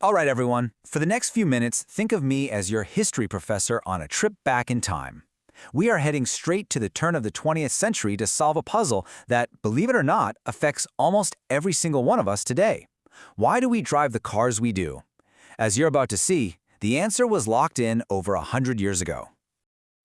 All right, everyone. For the next few minutes, think of me as your history professor on a trip back in time. We are heading straight to the turn of the 20th century to solve a puzzle that, believe it or not, affects almost every single one of us today. Why do we drive the cars we do? As you're about to see, the answer was locked in over 100 years ago.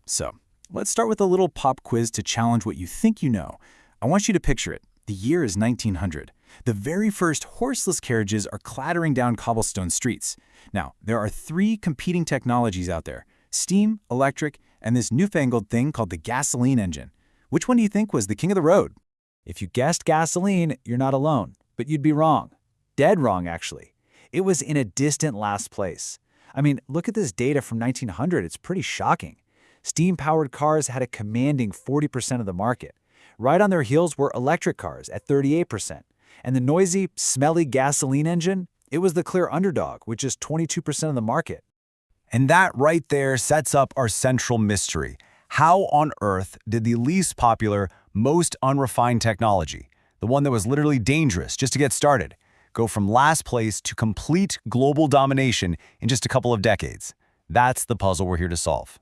So, let's start with a little pop quiz to challenge what you think you know. I want you to picture it. The year is 1900. The very first horseless carriages are clattering down cobblestone streets. Now, there are three competing technologies out there: steam, electric, and this newfangled thing called the gasoline engine. Which one do you think was the king of the road? If you guessed gasoline, you're not alone, but you'd be wrong. Dead wrong, actually. It was in a distant last place. I mean, look at this data from 1900, it's pretty shocking. Steam-powered cars had a commanding 40% of the market. Right on their heels were electric cars at 38%. And the noisy, smelly gasoline engine, it was the clear underdog with just 22% of the market. And that right there sets up our central mystery. How on earth did the least popular, most unrefined technology, the one that was literally dangerous just to get started, go from last place to complete global domination in just a couple of decades? That's the puzzle we're here to solve.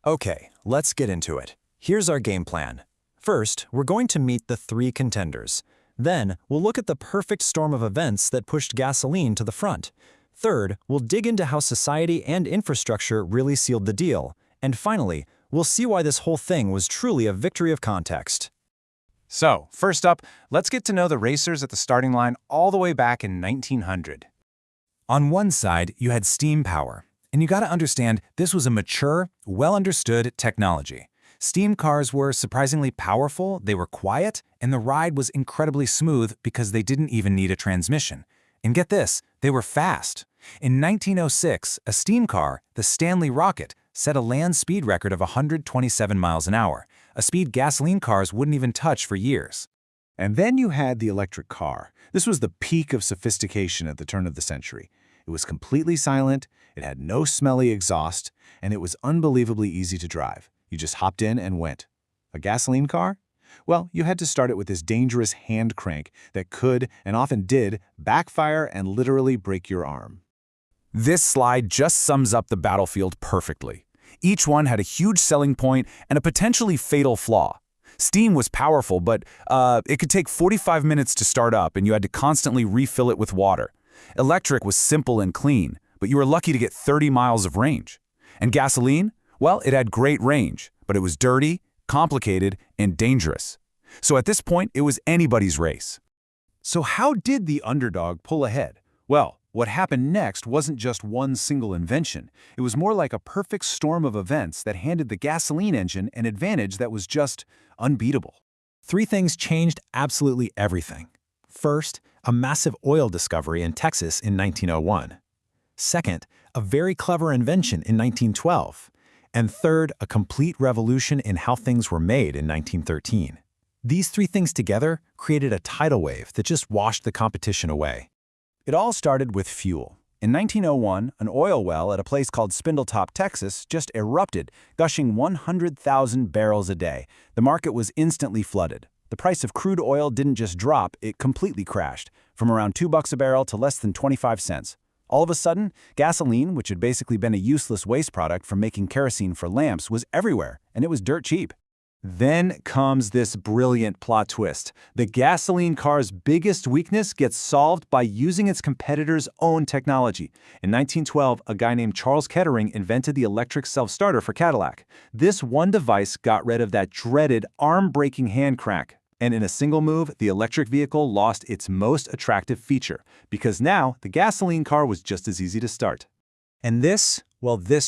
Okay, let's get into it. Here's our game plan. First, we're going to meet the three contenders. Then, we'll look at the perfect storm of events that pushed gasoline to the front. Third, we'll dig into how society and infrastructure really sealed the deal. And finally, we'll see why this whole thing was truly a victory of context. So, first up, let's get to know the racers at the starting line all the way back in 1900. On one side, you had steam power. And you gotta understand, this was a mature, well-understood technology. Steam cars were surprisingly powerful, they were quiet, and the ride was incredibly smooth because they didn't even need a transmission. And get this, they were fast. In 1906, a steam car, the Stanley Rocket, set a land speed record of 127 miles an hour, a speed gasoline cars wouldn't even touch for years. And then you had the electric car. This was the peak of sophistication at the turn of the century. It was completely silent, it had no smelly exhaust, and it was unbelievably easy to drive. You just hopped in and went. A gasoline car? Well, you had to start it with this dangerous hand crank that could, and often did, backfire and literally break your arm. This slide just sums up the battlefield perfectly. Each one had a huge selling point and a potentially fatal flaw. Steam was powerful, but it could take 45 minutes to start up and you had to constantly refill it with water. Electric was simple and clean, but you were lucky to get 30 miles of range. And gasoline? Well, it had great range, but it was dirty, complicated, and dangerous. So at this point, it was anybody's race. So how did the underdog pull ahead? Well, what happened next wasn't just one single invention. It was more like a perfect storm of events that handed the gasoline engine an advantage that was just unbeatable. Three things changed absolutely everything. First, a massive oil discovery in Texas in 1901. Second, a very clever invention in 1912. And third, a complete revolution in how things were made in 1913. These three things together created a tidal wave that just washed the competition away. It all started with fuel. In 1901, an oil well at a place called Spindletop, Texas, just erupted, gushing 100,000 barrels a day. The market was instantly flooded. The price of crude oil didn't just drop, it completely crashed, from around $2 a barrel to less than 25 cents. All of a sudden, gasoline, which had basically been a useless waste product from making kerosene for lamps, was everywhere, and it was dirt cheap. Then comes this brilliant plot twist. The gasoline car's biggest weakness gets solved by using its competitor's own technology. In 1912, a guy named Charles Kettering invented the electric self-starter for Cadillac. This one device got rid of that dreaded arm-breaking hand crank. And in a single move, the electric vehicle lost its most attractive feature, because now the gasoline car was just as easy to start. And this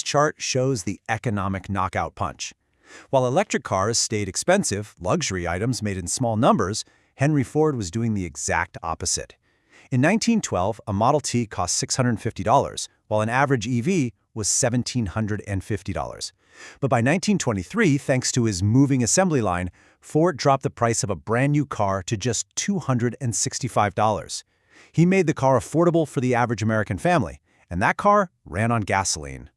chart shows the economic knockout punch. While electric cars stayed expensive, luxury items made in small numbers, Henry Ford was doing the exact opposite. In 1912, a Model T cost $650, while an average EV was $1,750. But by 1923, thanks to his moving assembly line, Ford dropped the price of a brand new car to just $265. He made the car affordable for the average American family, and that car ran on gasoline.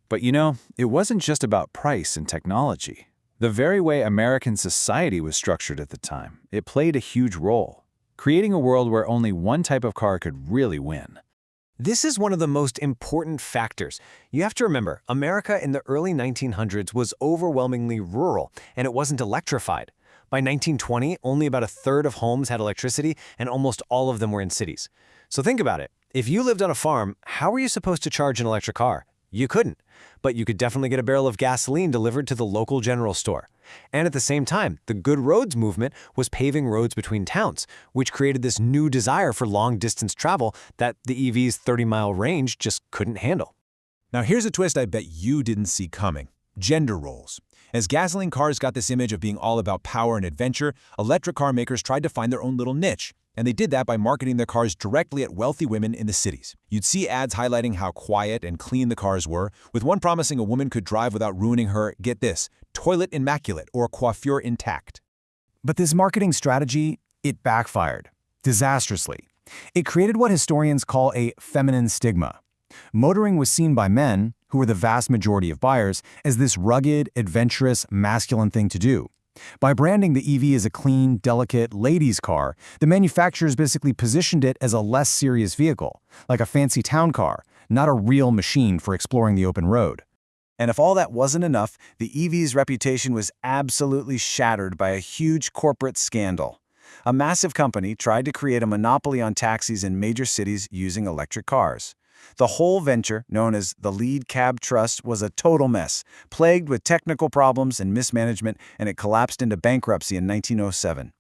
But you know, it wasn't just about price and technology. The very way American society was structured at the time, it played a huge role, creating a world where only one type of car could really win. This is one of the most important factors. You have to remember, America in the early 1900s was overwhelmingly rural, and it wasn't electrified. By 1920, only about a third of homes had electricity, and almost all of them were in cities. So think about it. If you lived on a farm, how were you supposed to charge an electric car? You couldn't. But you could definitely get a barrel of gasoline delivered to the local general store. And at the same time, the Good Roads movement was paving roads between towns, which created this new desire for long-distance travel that the EV's 30-mile range just couldn't handle. Now here's a twist I bet you didn't see coming. Gender roles. As gasoline cars got this image of being all about power and adventure, electric car makers tried to find their own little niche. And they did that by marketing their cars directly at wealthy women in the cities. You'd see ads highlighting how quiet and clean the cars were, with one promising a woman could drive without ruining her, get this, toilet immaculate or coiffure intact. But this marketing strategy, it backfired disastrously. It created what historians call a feminine stigma. Motoring was seen by men, who were the vast majority of buyers, as this rugged, adventurous, masculine thing to do. By branding the EV as a clean, delicate, ladies' car, the manufacturers basically positioned it as a less serious vehicle, like a fancy town car, not a real machine for exploring the open road. And if all that wasn't enough, the EV's reputation was absolutely shattered by a huge corporate scandal. A massive company tried to create a monopoly on taxis in major cities using electric cars. The whole venture, known as the Lead Cab Trust, was a total mess, plagued with technical problems and mismanagement, and it collapsed into bankruptcy in 1907.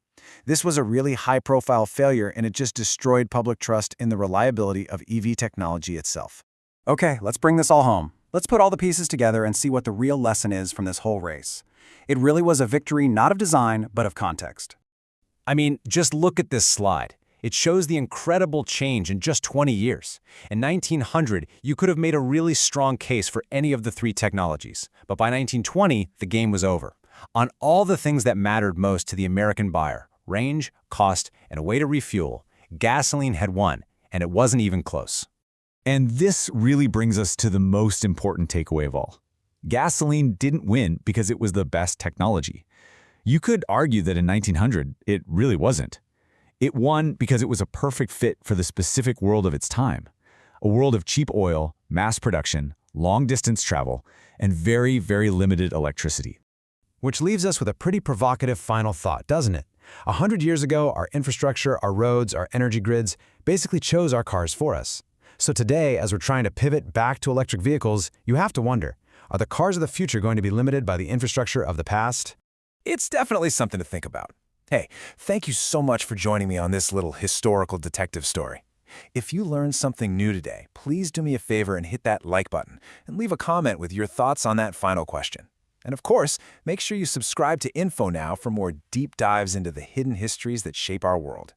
This was a really high-profile failure, and it just destroyed public trust in the reliability of EV technology itself. Okay, let's bring this all home. Let's put all the pieces together and see what the real lesson is from this whole race. It really was a victory not of design, but of context. I mean, just look at this slide. It shows the incredible change in just 20 years. In 1900, you could have made a really strong case for any of the three technologies. But by 1920, the game was over. On all the things that mattered most to the American buyer, range, cost, and a way to refuel, gasoline had won, and it wasn't even close. And this really brings us to the most important takeaway of all. Gasoline didn't win because it was the best technology. You could argue that in 1900, it really wasn't. It won because it was a perfect fit for the specific world of its time. A world of cheap oil, mass production, long-distance travel, and very, very limited electricity. Which leaves us with a pretty provocative final thought, doesn't it? 100 years ago, our infrastructure, our roads, our energy grids basically chose our cars for us. So today, as we're trying to pivot back to electric vehicles, you have to wonder, are the cars of the future going to be limited by the infrastructure of the past? It's definitely something to think about. Hey, thank you so much for joining me on this little historical detective story. If you learned something new today, please do me a favor and hit that like button and leave a comment with your thoughts on that final question. And of course, make sure you subscribe to Info Now for more deep dives into the hidden histories that shape our world.